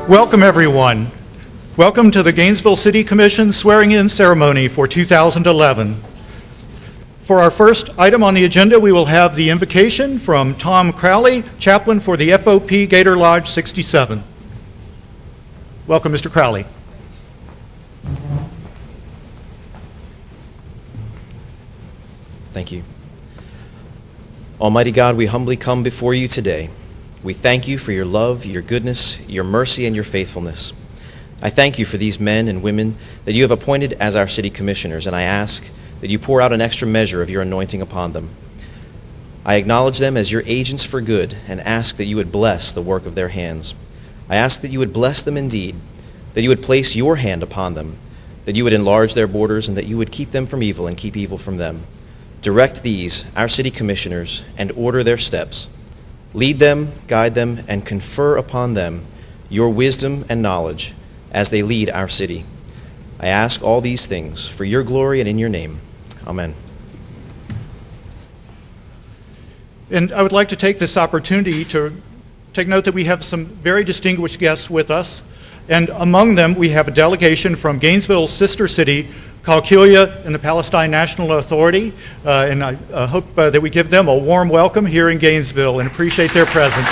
Welcome, everyone. Welcome to the Gainesville City Commission swearing-in ceremony for 2011. For our first item on the agenda, we will have the invocation from Tom Crowley, chaplain for the FOP Gator Lodge 67. Welcome, Mr. Crowley. Thank you. Almighty God, we humbly come before you today. We thank you for your love, your goodness, your mercy, and your faithfulness. I thank you for these men and women that you have appointed as our city commissioners, and I ask that you pour out an extra measure of your anointing upon them. I acknowledge them as your agents for good and ask that you would bless the work of their hands. I ask that you would bless them indeed, that you would place your hand upon them, that you would enlarge their borders, and that you would keep them from evil and keep evil from them. Direct these, our city commissioners, and order their steps. Lead them, guide them, and confer upon them your wisdom and knowledge as they lead our city. I ask all these things for your glory and in your name. Amen. And I would like to take this opportunity to take note that we have some very distinguished guests with us. And among them, we have a delegation from Gainesville's sister city, Qalqilya, and the Palestine National Authority. And I hope that we give them a warm welcome here in Gainesville and appreciate their presence.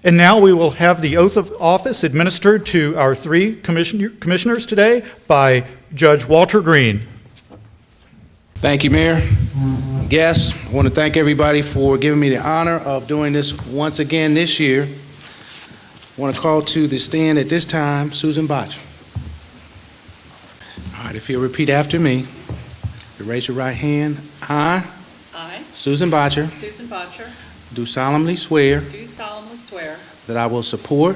And now we will have the oath of office administered to our three commissioners today by Judge Walter Green. Thank you, Mayor. Guests, I want to thank everybody for giving me the honor of doing this once again this year. I want to call to the stand at this time Susan Bottcher. All right, if you'll repeat after me, you raise your right hand. I, Susan Bottcher, do solemnly swear that I will support,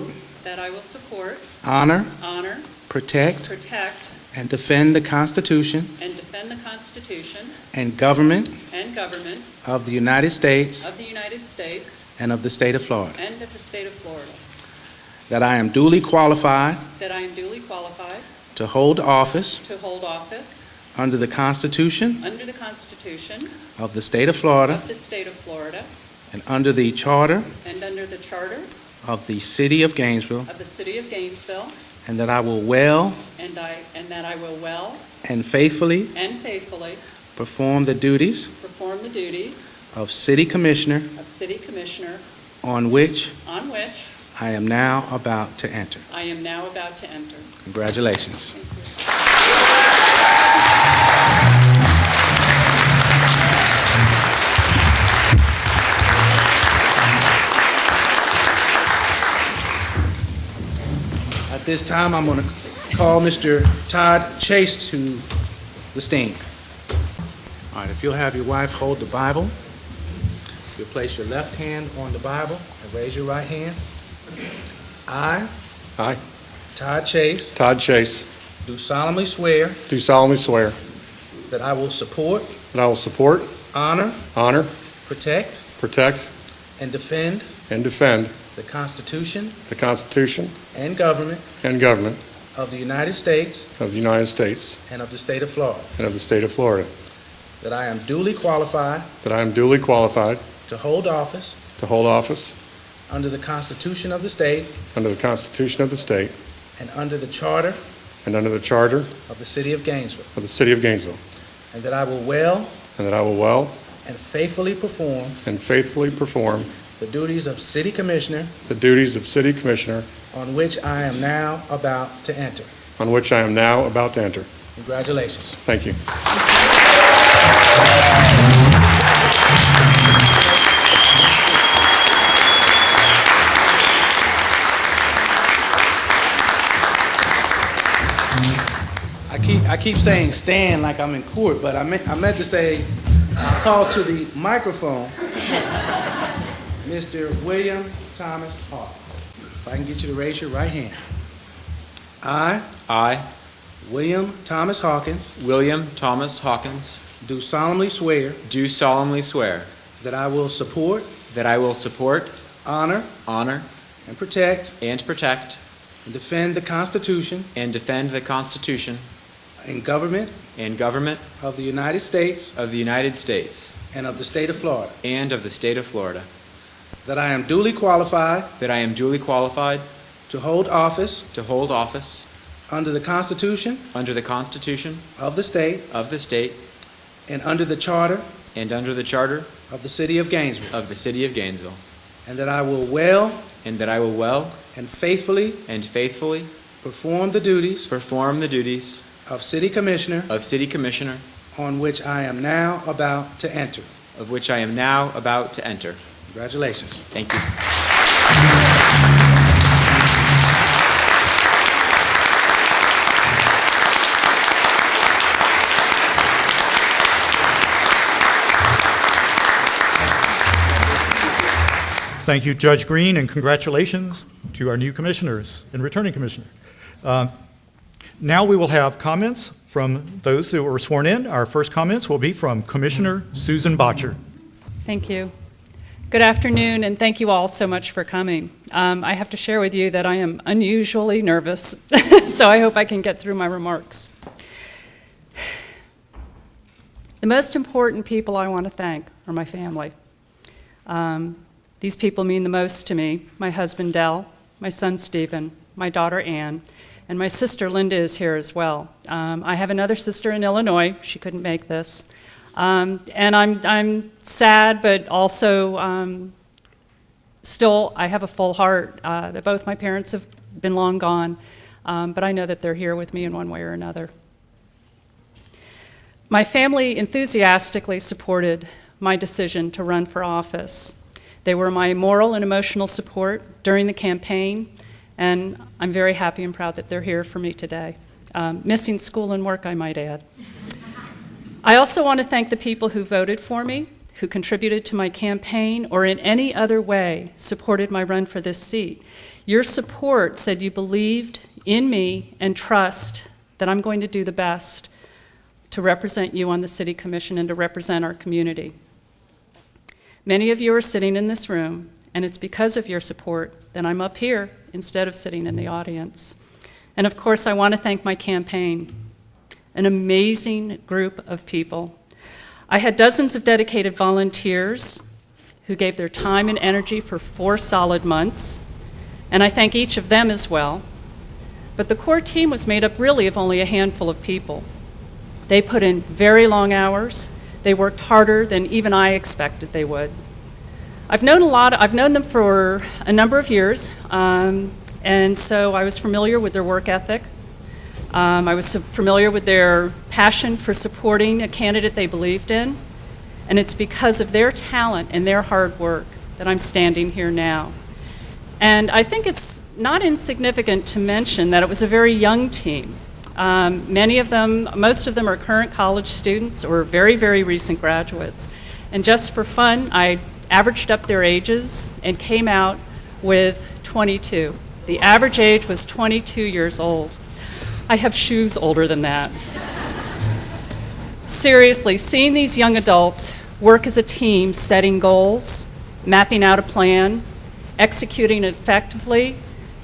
honor, protect, and defend the Constitution and government of the United States and of the state of Florida. That I am duly qualified to hold office under the Constitution of the state of Florida and under the charter of the city of Gainesville, and that I will well and faithfully perform the duties of city commissioner on which I am now about to enter. Congratulations. At this time, I'm going to call Mr. Todd Chase to the stand. All right, if you'll have your wife hold the Bible, you'll place your left hand on the Bible and raise your right hand. I, Todd Chase, do solemnly swear that I will support, honor, protect, and defend the Constitution and government of the United States and of the state of Florida. That I am duly qualified to hold office under the Constitution of the state and under the charter of the city of Gainesville. And that I will well and faithfully perform the duties of city commissioner on which I am now about to enter. Congratulations. Thank you. I keep saying stand like I'm in court, but I meant to say call to the microphone Mr. William Thomas Hawkins. If I can get you to raise your right hand. I, William Thomas Hawkins, do solemnly swear that I will support, honor, and protect, and and defend the Constitution and government and government of the United States of the United States and of the state of Florida, and of the state of Florida, that I am duly qualified that I am duly qualified to hold office to hold office under the Constitution under the Constitution of the state of the state and under the charter and under the charter of the city of Gainesville, of the city of Gainesville, and that I will well and that I will well and faithfully and faithfully perform the duties perform the duties of city commissioner of city commissioner, on which I am now about to enter. of which I am now about to enter. Congratulations. Thank you. Thank you, Judge Green, and congratulations to our new commissioners and returning commissioner. Now we will have comments from those who were sworn in. Our first comments will be from Commissioner Susan Bottcher. Thank you. Good afternoon, and thank you all so much for coming. I have to share with you that I am unusually nervous, so I hope I can get through my remarks. The most important people I want to thank are my family. These people mean the most to me. My husband, Del, my son, Stephen, my daughter, Ann, and my sister, Linda, is here as well. I have another sister in Illinois. She couldn't make this. And I'm sad, but also still I have a full heart that both my parents have been long gone, but I know that they're here with me in one way or another. My family enthusiastically supported my decision to run for office. They were my moral and emotional support during the campaign, and I'm very happy and proud that they're here for me today. Missing school and work, I might add. I also want to thank the people who voted for me, who contributed to my campaign, or in any other way supported my run for this seat. Your support said you believed in me and trust that I'm going to do the best to represent you on the City Commission and to represent our community. Many of you are sitting in this room, and it's because of your support that I'm up here instead of sitting in the audience. And of course, I want to thank my campaign, an amazing group of people. I had dozens of dedicated volunteers who gave their time and energy for 4 solid months, and I thank each of them as well. But the core team was made up really of only a handful of people. They put in very long hours. They worked harder than even I expected they would. I've known them for a number of years, and so I was familiar with their work ethic. I was familiar with their passion for supporting a candidate they believed in, and it's because of their talent and their hard work that I'm standing here now. And I think it's not insignificant to mention that it was a very young team. Most of them are current college students or very, very recent graduates. And just for fun, I averaged up their ages and came out with 22. The average age was 22 years old. I have shoes older than that. Seriously, seeing these young adults work as a team, setting goals, mapping out a plan, executing it effectively,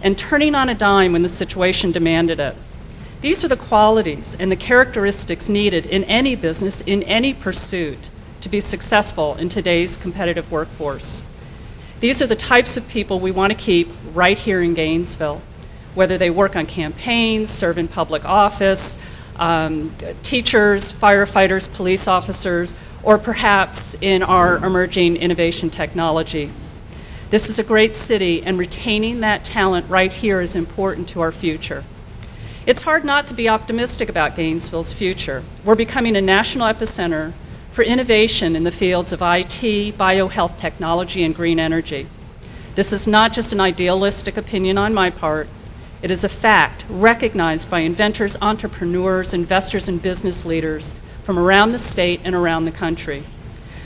and turning on a dime when the situation demanded it. These are the qualities and the characteristics needed in any business, in any pursuit, to be successful in today's competitive workforce. These are the types of people we want to keep right here in Gainesville, whether they work on campaigns, serve in public office, teachers, firefighters, police officers, or perhaps in our emerging innovation technology. This is a great city, and retaining that talent right here is important to our future. It's hard not to be optimistic about Gainesville's future. We're becoming a national epicenter for innovation in the fields of IT, biohealth technology, and green energy. This is not just an idealistic opinion on my part. It is a fact recognized by inventors, entrepreneurs, investors, and business leaders from around the state and around the country.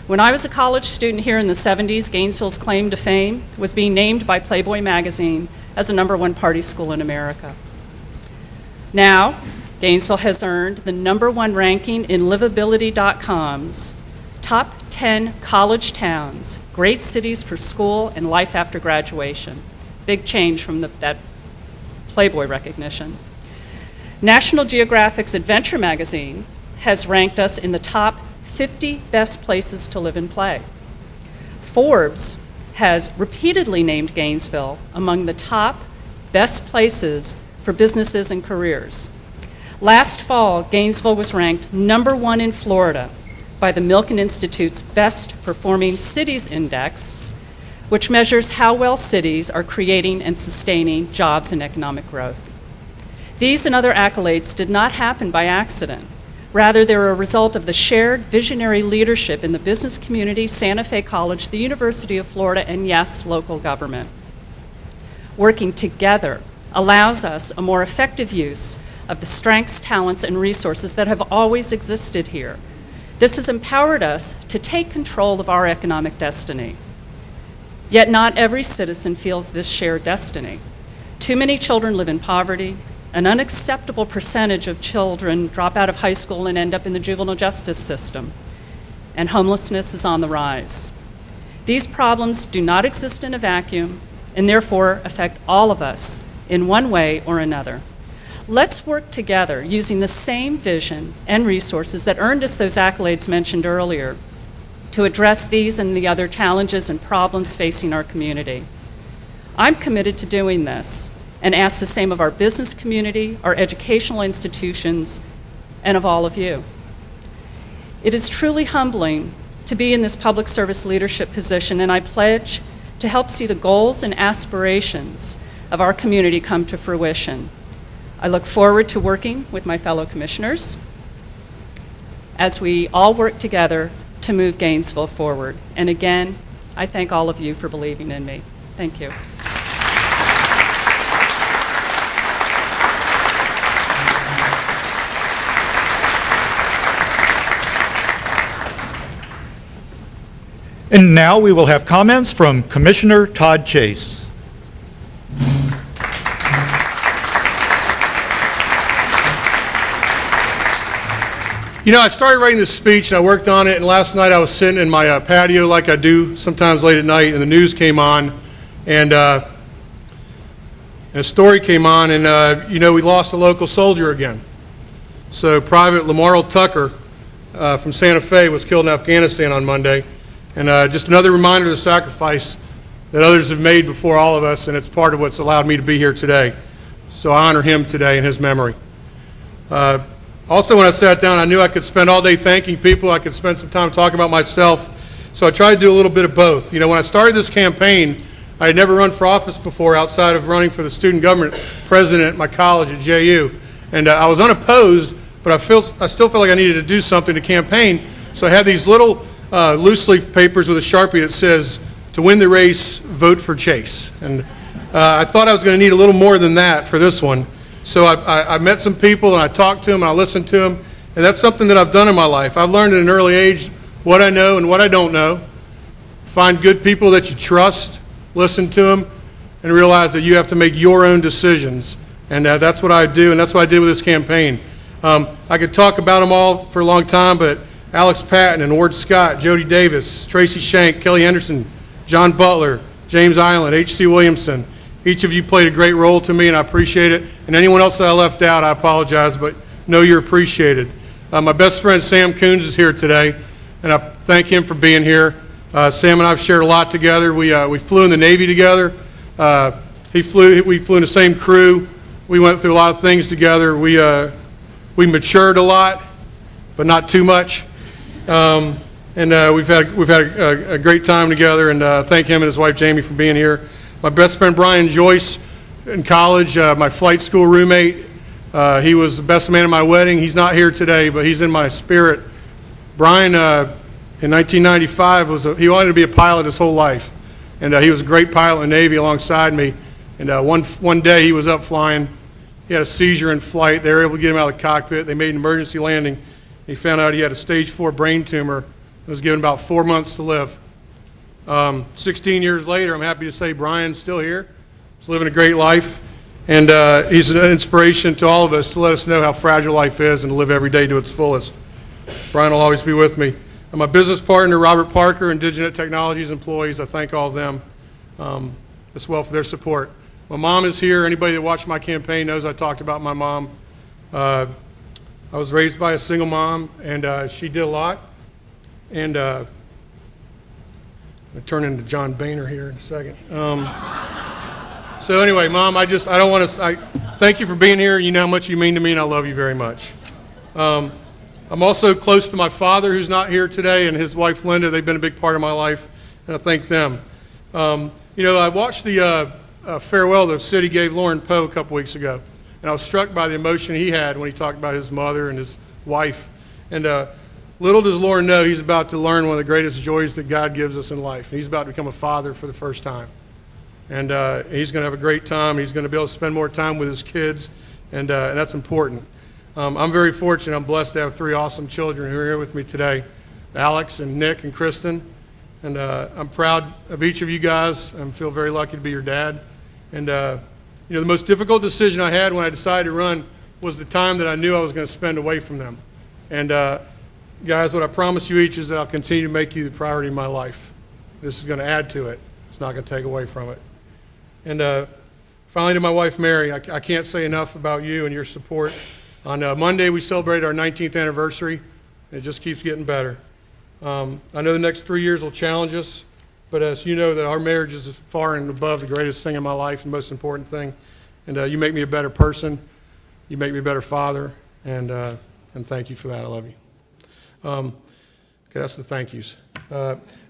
When I was a college student here in the 70s, Gainesville's claim to fame was being named by Playboy magazine as the #1 party school in America. Now, Gainesville has earned the #1 ranking in Livability.com's top 10 college towns, great cities for school and life after graduation. Big change from that Playboy recognition. National Geographic's Adventure magazine has ranked us in the top 50 best places to live and play. Forbes has repeatedly named Gainesville among the top best places for businesses and careers. Last fall, Gainesville was ranked #1 in Florida by the Milken Institute's Best Performing Cities Index, which measures how well cities are creating and sustaining jobs and economic growth. These and other accolades did not happen by accident. Rather, they're a result of the shared visionary leadership in the business community, Santa Fe College, the University of Florida, and yes, local government. Working together allows us a more effective use of the strengths, talents, and resources that have always existed here. This has empowered us to take control of our economic destiny. Yet not every citizen feels this shared destiny. Too many children live in poverty. An unacceptable percentage of children drop out of high school and end up in the juvenile justice system. And homelessness is on the rise. These problems do not exist in a vacuum and therefore affect all of us in one way or another. Let's work together using the same vision and resources that earned us those accolades mentioned earlier to address these and the other challenges and problems facing our community. I'm committed to doing this and ask the same of our business community, our educational institutions, and of all of you. It is truly humbling to be in this public service leadership position, and I pledge to help see the goals and aspirations of our community come to fruition. I look forward to working with my fellow commissioners as we all work together to move Gainesville forward. And again, I thank all of you for believing in me. Thank you. And now we will have comments from Commissioner Todd Chase. You know, I started writing this speech and I worked on it, and last night I was sitting in my patio like I do sometimes late at night, and the news came on, and a story came on, and you know, we lost a local soldier again. So Private Lamarl Tucker from Santa Fe was killed in Afghanistan on Monday, and just another reminder of the sacrifice that others have made before all of us, and it's part of what's allowed me to be here today. So I honor him today in his memory. Also, when I sat down, I knew I could spend all day thanking people. I could spend some time talking about myself. So I tried to do a little bit of both. You know, when I started this campaign, I had never run for office before outside of running for the student government president at my college at JU. And I was unopposed, but I still felt like I needed to do something to campaign. So I had these little loose leaf papers with a Sharpie that says, "To win the race, vote for Chase." And I thought I was going to need a little more than that for this one. So I met some people, and I talked to them, and I listened to them, and that's something that I've done in my life. I've learned at an early age what I know and what I don't know. Find good people that you trust, listen to them, and realize that you have to make your own decisions. And that's what I do, and that's what I did with this campaign. I could talk about them all for a long time, but Alex Patton and Ward Scott, Jody Davis, Tracy Shank, Kelly Henderson, John Butler, James Island, H.C. Williamson, each of you played a great role to me, and I appreciate it. And anyone else that I left out, I apologize, but know you're appreciated. My best friend Sam Coons is here today, and I thank him for being here. Sam and I have shared a lot together. We flew in the Navy together. We flew in the same crew. We went through a lot of things together. We matured a lot, but not too much. And we've had a great time together, and thank him and his wife Jamie for being here. My best friend Brian Joyce in college, my flight school roommate. He was the best man at my wedding. He's not here today, but he's in my spirit. Brian, in 1995, he wanted to be a pilot his whole life. And he was a great pilot in the Navy alongside me. And one day he was up flying. He had a seizure in flight. They were able to get him out of the cockpit. They made an emergency landing. He found out he had a stage 4 brain tumor. He was given about 4 months to live. 16 years later, I'm happy to say Brian's still here. He's living a great life, and he's an inspiration to all of us to let us know how fragile life is and to live every day to its fullest. Brian will always be with me. And my business partner, Robert Parker, and Diginet Technologies employees, I thank all of them as well for their support. My mom is here. Anybody that watched my campaign knows I talked about my mom. I was raised by a single mom, and she did a lot. And I'm going to turn into John Boehner here in a second. So anyway, Mom, I thank you for being here. You know how much you mean to me, and I love you very much. I'm also close to my father, who's not here today, and his wife, Linda. They've been a big part of my life, and I thank them. I watched the farewell the city gave Lauren Poe a couple weeks ago, and I was struck by the emotion he had when he talked about his mother and his wife. And little does Lauren know, he's about to learn one of the greatest joys that God gives us in life. He's about to become a father for the first time. And he's going to have a great time. He's going to be able to spend more time with his kids, and that's important. I'm very fortunate. I'm blessed to have 3 awesome children who are here with me today, Alex and Nick and Kristen. And I'm proud of each of you guys. I feel very lucky to be your dad. And the most difficult decision I had when I decided to run was the time that I knew I was going to spend away from them. And guys, what I promise you each is that I'll continue to make you the priority of my life. This is going to add to it. It's not going to take away from it. And finally, to my wife, Mary, I can't say enough about you and your support. On Monday, we celebrated our 19th anniversary. It just keeps getting better. I know the next 3 years will challenge us, but as you know, that our marriage is far and above the greatest thing in my life, the most important thing. And you make me a better person. You make me a better father, and thank you for that. I love you. Okay, that's the thank yous.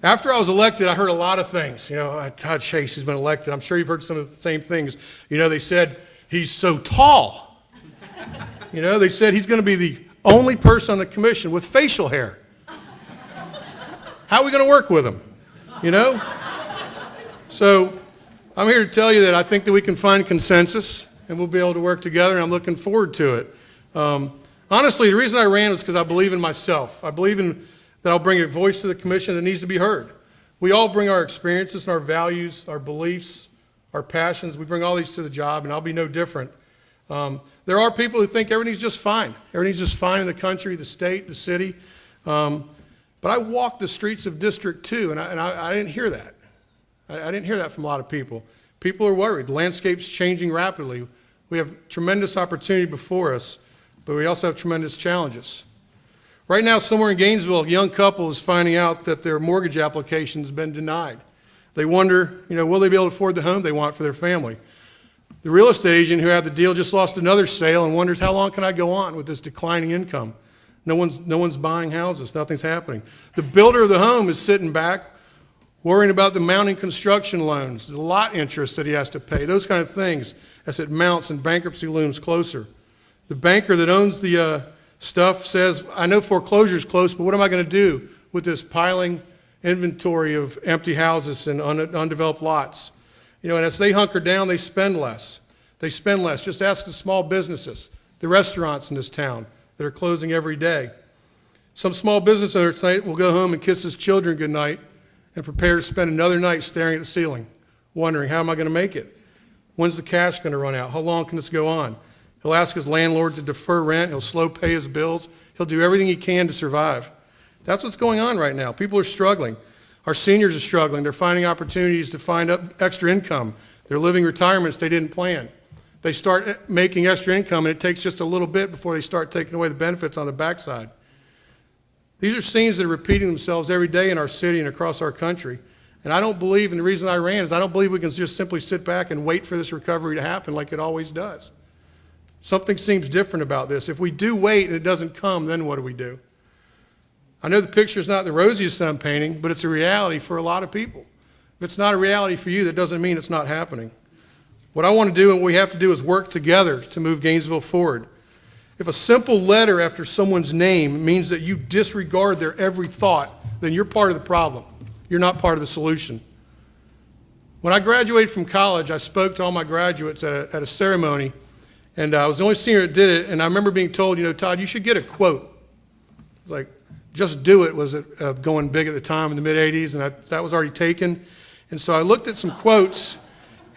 After I was elected, I heard a lot of things. Todd Chase has been elected. I'm sure you've heard some of the same things. They said he's so tall. They said he's going to be the only person on the commission with facial hair. How are we going to work with him? So I'm here to tell you that I think that we can find consensus, and we'll be able to work together, and I'm looking forward to it. Honestly, the reason I ran was because I believe in myself. I believe that I'll bring a voice to the commission that needs to be heard. We all bring our experiences and our values, our beliefs, our passions. We bring all these to the job, and I'll be no different. There are people who think everything's just fine. Everything's just fine in the country, the state, the city. But I walked the streets of District 2, and I didn't hear that. I didn't hear that from a lot of people. People are worried. The landscape's changing rapidly. We have tremendous opportunity before us, but we also have tremendous challenges. Right now, somewhere in Gainesville, a young couple is finding out that their mortgage application has been denied. They wonder, will they be able to afford the home they want for their family? The real estate agent who had the deal just lost another sale and wonders, how long can I go on with this declining income? No one's buying houses. Nothing's happening. The builder of the home is sitting back, worrying about the mounting construction loans, the lot interest that he has to pay, those kind of things as it mounts and bankruptcy looms closer. The banker that owns the stuff says, I know foreclosure's close, but what am I going to do with this piling inventory of empty houses and undeveloped lots? And as they hunker down, they spend less. They spend less. Just ask the small businesses, the restaurants in this town that are closing every day. Some small business owner tonight will go home and kiss his children goodnight and prepare to spend another night staring at the ceiling, wondering, how am I going to make it? When's the cash going to run out? How long can this go on? He'll ask his landlord to defer rent. He'll slow pay his bills. He'll do everything he can to survive. That's what's going on right now. People are struggling. Our seniors are struggling. They're finding opportunities to find extra income. They're living retirements they didn't plan. They start making extra income, and it takes just a little bit before they start taking away the benefits on the backside. These are scenes that are repeating themselves every day in our city and across our country. And I don't believe, and the reason I ran is I don't believe we can just simply sit back and wait for this recovery to happen like it always does. Something seems different about this. If we do wait and it doesn't come, then what do we do? I know the picture's not the rosiest that I'm painting, but it's a reality for a lot of people. If it's not a reality for you, that doesn't mean it's not happening. What I want to do and what we have to do is work together to move Gainesville forward. If a simple letter after someone's name means that you disregard their every thought, then you're part of the problem. You're not part of the solution. When I graduated from college, I spoke to all my graduates at a ceremony, and I was the only senior that did it, and I remember being told, Todd, you should get a quote. It's like, just do it was going big at the time in the mid-'80s, and that was already taken. And so I looked at some quotes,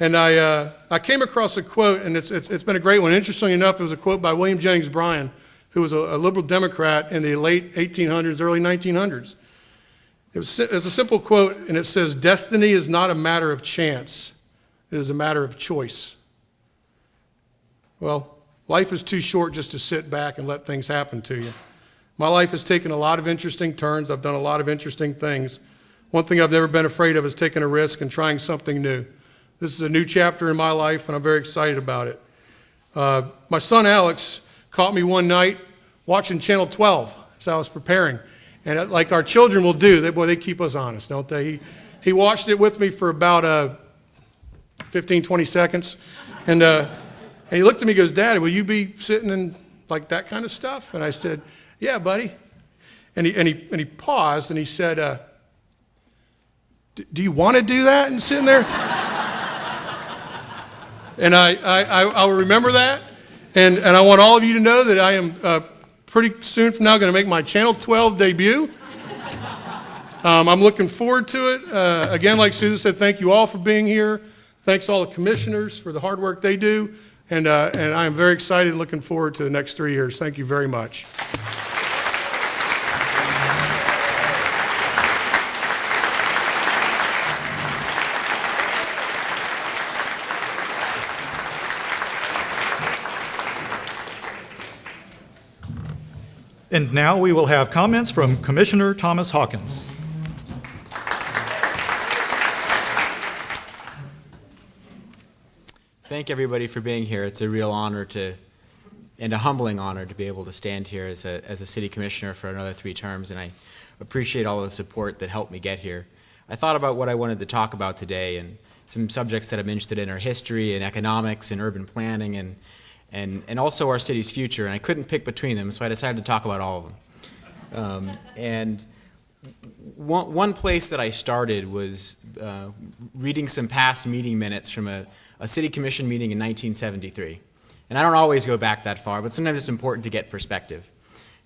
and I came across a quote, and it's been a great one. Interestingly enough, it was a quote by William Jennings Bryan, who was a liberal Democrat in the late 1800s, early 1900s. It's a simple quote, and it says, "Destiny is not a matter of chance. It is a matter of choice." Well, Life is too short just to sit back and let things happen to you. My life has taken a lot of interesting turns. I've done a lot of interesting things. One thing I've never been afraid of is taking a risk and trying something new. This is a new chapter in my life, and I'm very excited about it. My son Alex caught me one night watching Channel 12 as I was preparing. And like our children will do, they keep us honest, don't they? He watched it with me for about 15, 20 seconds. And he looked at me and goes, "Dad, will you be sitting in like that kind of stuff?" And I said, "Yeah, buddy." And he paused and he said, "Do you want to do that?" And sitting there. And I will remember that. And I want all of you to know that I am pretty soon from now going to make my Channel 12 debut. I'm looking forward to it. Again, like Susan said, thank you all for being here. Thanks all the commissioners for the hard work they do. And I am very excited and looking forward to the next 3 years. Thank you very much. And now we will have comments from Commissioner Thomas Hawkins. Thank everybody for being here. It's a real honor and a humbling honor to be able to stand here as a city commissioner for another 3 terms, and I appreciate all the support that helped me get here. I thought about what I wanted to talk about today, and some subjects that I'm interested in are history and economics and urban planning and also our city's future, and I couldn't pick between them, so I decided to talk about all of them. And one place that I started was reading some past meeting minutes from a city commission meeting in 1973. And I don't always go back that far, but sometimes it's important to get perspective.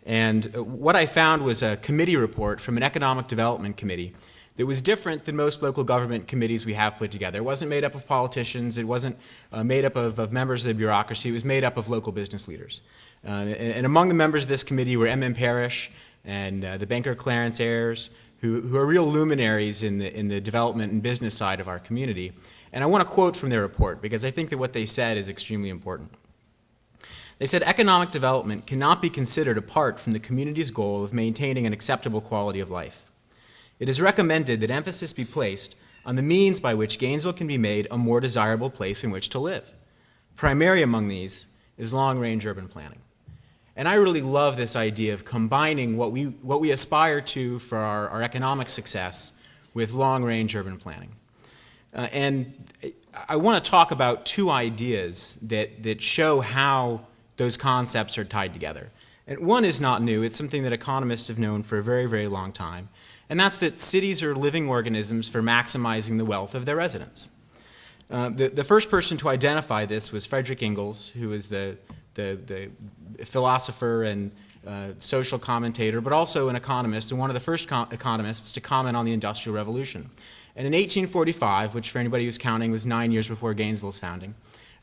And what I found was a committee report from an economic development committee that was different than most local government committees we have put together. It wasn't made up of politicians. It wasn't made up of members of the bureaucracy. It was made up of local business leaders. And among the members of this committee were M.M. Parrish and the banker Clarence Ayres, who are real luminaries in the development and business side of our community. And I want to quote from their report because I think that what they said is extremely important. They said, "Economic development cannot be considered apart from the community's goal of maintaining an acceptable quality of life. It is recommended that emphasis be placed on the means by which Gainesville can be made a more desirable place in which to live. Primary among these is long-range urban planning." And I really love this idea of combining what we aspire to for our economic success with long-range urban planning. And I want to talk about 2 ideas that show how those concepts are tied together. And one is not new. It's something that economists have known for a very, very long time. And that's that cities are living organisms for maximizing the wealth of their residents. The first person to identify this was Frederick Ingalls, who is the philosopher and social commentator, but also an economist, and one of the first economists to comment on the Industrial Revolution. And in 1845, which for anybody who's counting was 9 years before Gainesville's founding,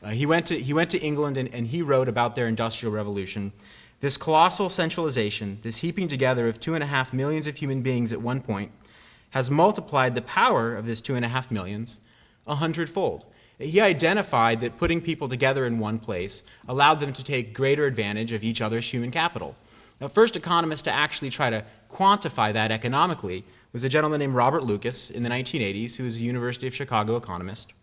he went to England and he wrote about their Industrial Revolution. "This colossal centralization, this heaping together of 2.5 millions of human beings at one point, has multiplied the power of this 2.5 millions 100-fold. He identified that putting people together in one place allowed them to take greater advantage of each other's human capital. Now, first economist to actually try to quantify that economically was a gentleman named Robert Lucas in the 1980s, who was a University of Chicago economist,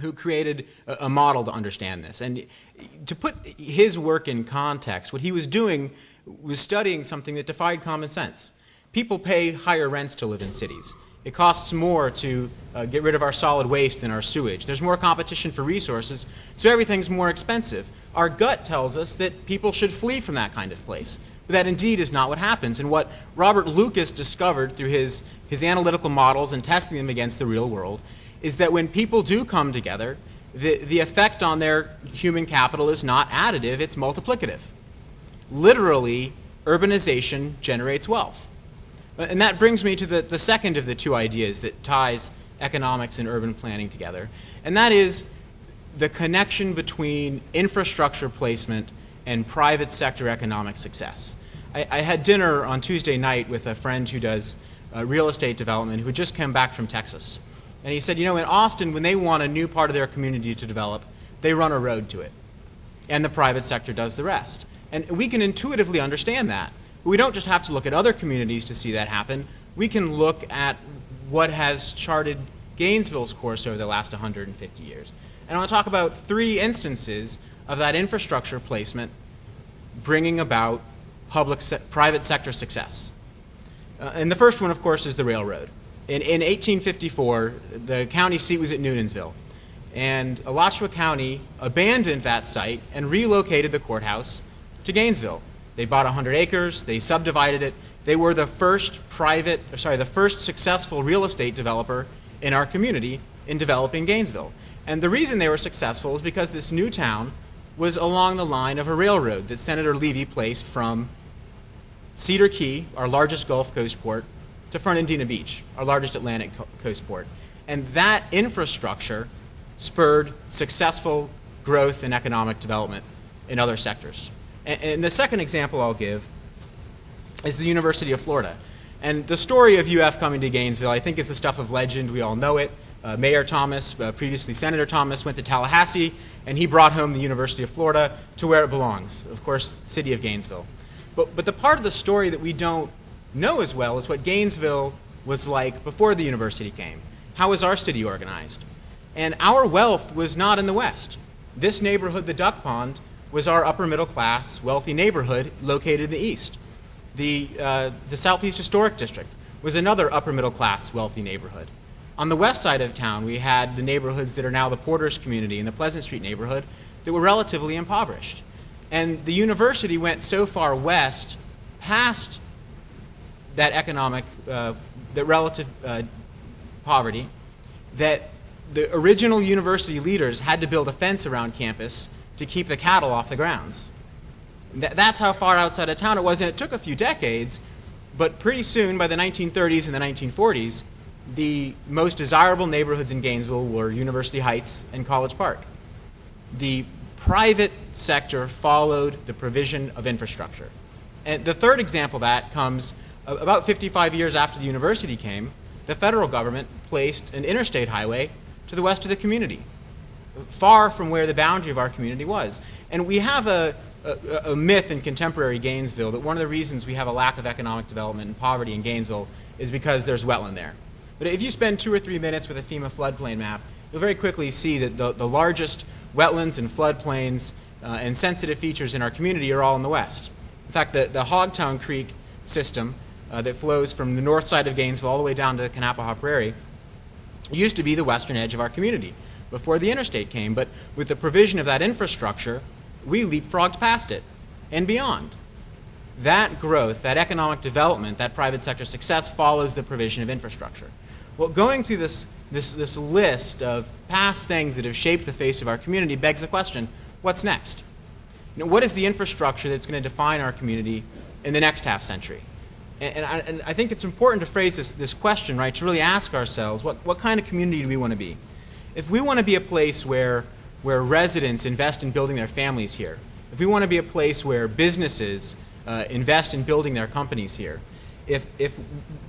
who created a model to understand this. And to put his work in context, what he was doing was studying something that defied common sense. People pay higher rents to live in cities. It costs more to get rid of our solid waste and our sewage. There's more competition for resources, so everything's more expensive. Our gut tells us that people should flee from that kind of place. But that indeed is not what happens. And what Robert Lucas discovered through his analytical models and testing them against the real world is that when people do come together, the effect on their human capital is not additive, it's multiplicative. Literally, urbanization generates wealth. And that brings me to the second of the 2 ideas that ties economics and urban planning together, and that is the connection between infrastructure placement and private sector economic success. I had dinner on Tuesday night with a friend who does real estate development who had just come back from Texas. And he said, in Austin, when they want a new part of their community to develop, they run a road to it. and the private sector does the rest. And we can intuitively understand that. But we don't just have to look at other communities to see that happen. We can look at what has charted Gainesville's course over the last 150 years. And I want to talk about 3 instances of that infrastructure placement bringing about private sector success. And the first one, of course, is the railroad. In 1854, the county seat was at Noonanville, and Alachua County abandoned that site and relocated the courthouse to Gainesville. They bought 100 acres, they subdivided it. They were the first successful real estate developer in our community in developing Gainesville. And the reason they were successful is because this new town was along the line of a railroad that Senator Levy placed from Cedar Key, our largest Gulf Coast port, to Fernandina Beach, our largest Atlantic coast port. And that infrastructure spurred successful growth and economic development in other sectors. And the second example I'll give is the University of Florida. And the story of UF coming to Gainesville, I think, is the stuff of legend. We all know it. Mayor Thomas, previously Senator Thomas, went to Tallahassee, and he brought home the University of Florida to where it belongs, of course, the city of Gainesville. But the part of the story that we don't know as well is what Gainesville was like before the university came. How was our city organized? And our wealth was not in the West. This neighborhood, the Duck Pond, was our upper middle class, wealthy neighborhood located in the east. The Southeast Historic District was another upper middle class, wealthy neighborhood. On the west side of town, we had the neighborhoods that are now the Porters community and the Pleasant Street neighborhood that were relatively impoverished. And the university went so far west, past that economic, the relative poverty, that the original university leaders had to build a fence around campus to keep the cattle off the grounds. That's how far outside of town it was, and it took a few decades, but pretty soon, by the 1930s and the 1940s, the most desirable neighborhoods in Gainesville were University Heights and College Park. The private sector followed the provision of infrastructure. And the third example of that comes about 55 years after the university came. The federal government placed an interstate highway to the west of the community, far from where the boundary of our community was. And we have a myth in contemporary Gainesville that one of the reasons we have a lack of economic development and poverty in Gainesville is because there's wetland there. But if you spend 2 or 3 minutes with a FEMA floodplain map, you'll very quickly see that the largest wetlands and floodplains and sensitive features in our community are all in the west. In fact, the Hogtown Creek system that flows from the north side of Gainesville all the way down to Kanapaha Prairie used to be the western edge of our community before the interstate came. But with the provision of that infrastructure, we leapfrogged past it and beyond. That growth, that economic development, that private sector success follows the provision of infrastructure. Well, going through this list of past things that have shaped the face of our community begs the question, what's next? What is the infrastructure that's going to define our community in the next half century? And I think it's important to phrase this question, right, to really ask ourselves, what kind of community do we want to be? If we want to be a place where residents invest in building their families here, if we want to be a place where businesses invest in building their companies here, if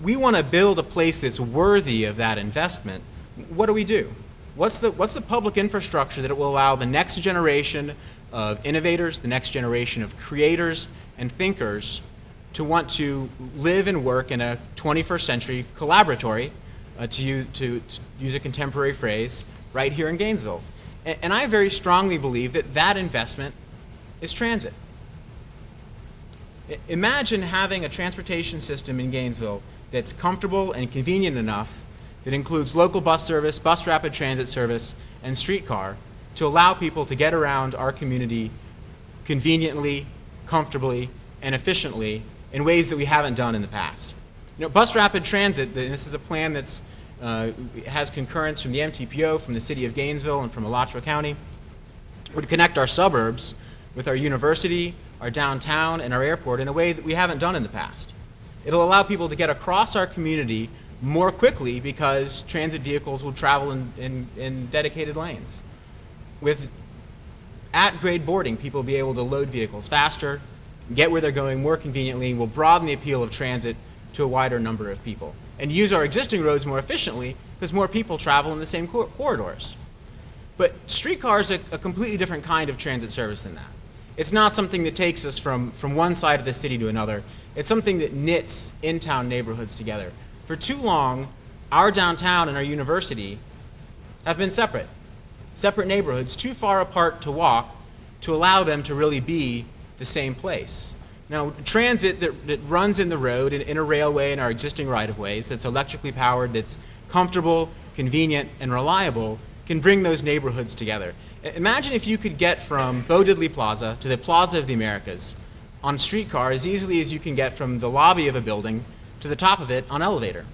we want to build a place that's worthy of that investment, what do? What's the public infrastructure that it will allow the next generation of innovators, the next generation of creators and thinkers to want to live and work in a 21st century collaboratory, to use a contemporary phrase, right here in Gainesville? And I very strongly believe that investment is transit. Imagine having a transportation system in Gainesville that's comfortable and convenient enough, that includes local bus service, bus rapid transit service, and streetcar to allow people to get around our community conveniently, comfortably, and efficiently in ways that we haven't done in the past. Bus rapid transit, this is a plan that's has concurrence from the MTPO, from the city of Gainesville, and from Alachua County, would connect our suburbs with our university, our downtown, and our airport in a way that we haven't done in the past. It'll allow people to get across our community more quickly because transit vehicles will travel in dedicated lanes. With at-grade boarding, people will be able to load vehicles faster, get where they're going more conveniently, and will broaden the appeal of transit to a wider number of people, and use our existing roads more efficiently because more people travel in the same corridors. But streetcar is a completely different kind of transit service than that. It's not something that takes us from one side of the city to another. It's something that knits in-town neighborhoods together. For too long, our downtown and our university have been separate neighborhoods, too far apart to walk to allow them to really be the same place. Now, transit that runs in the road, in a railway, in our existing right-of-ways, that's electrically powered, that's comfortable, convenient, and reliable, can bring those neighborhoods together. Imagine if you could get from Bo Diddley Plaza to the Plaza of the Americas on a streetcar as easily as you can get from the lobby of a building to the top of it on elevator.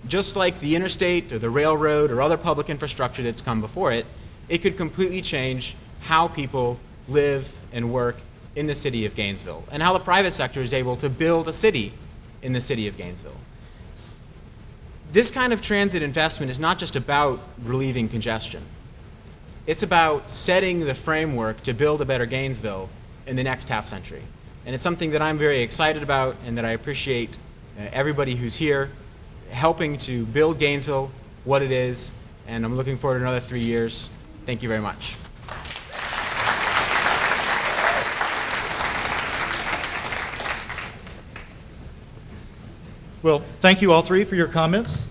Just like the interstate or the railroad or other public infrastructure that's come before it, it could completely change how people live and work in the city of Gainesville, and how the private sector is able to build a city in the city of Gainesville. This kind of transit investment is not just about relieving congestion. It's about setting the framework to build a better Gainesville in the next half century. And it's something that I'm very excited about and that I appreciate everybody who's here helping to build Gainesville what it is, and I'm looking forward to another 3 years. Thank you very much. Well, thank you all three for your comments.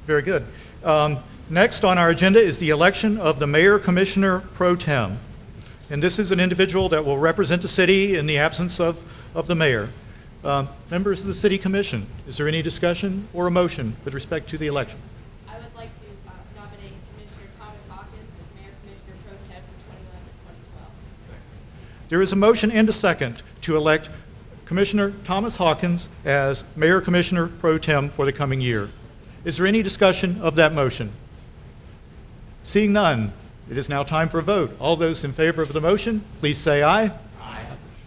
Very good. Next on our agenda is the election of the Mayor Commissioner Pro Tem. And this is an individual that will represent the city in the absence of the mayor. Members of the City Commission, is there any discussion or a motion with respect to the election? I would like to nominate Commissioner Thomas Hawkins as Mayor Commissioner Pro Tem for 2011-2012. There is a motion and a second to elect Commissioner Thomas Hawkins as Mayor Commissioner Pro Tem for the coming year. Is there any discussion of that motion? Seeing none, it is now time for a vote. All those in favor of the motion, please say aye. Aye.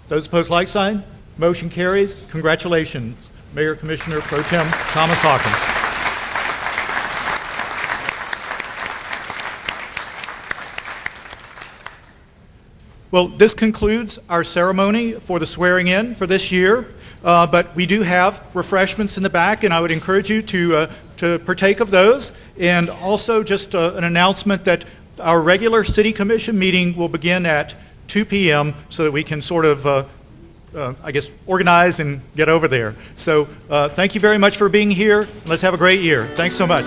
Those opposed, like sign. Motion carries. Congratulations, Mayor Commissioner Pro Tem Thomas Hawkins. Well, this concludes our ceremony for the swearing in for this year, but we do have refreshments in the back, and I would encourage you to partake of those. And also just an announcement that our regular City Commission meeting will begin at 2 p.m. so that we can sort of, I guess, organize and get over there. So thank you very much for being here. Let's have a great year. Thanks so much.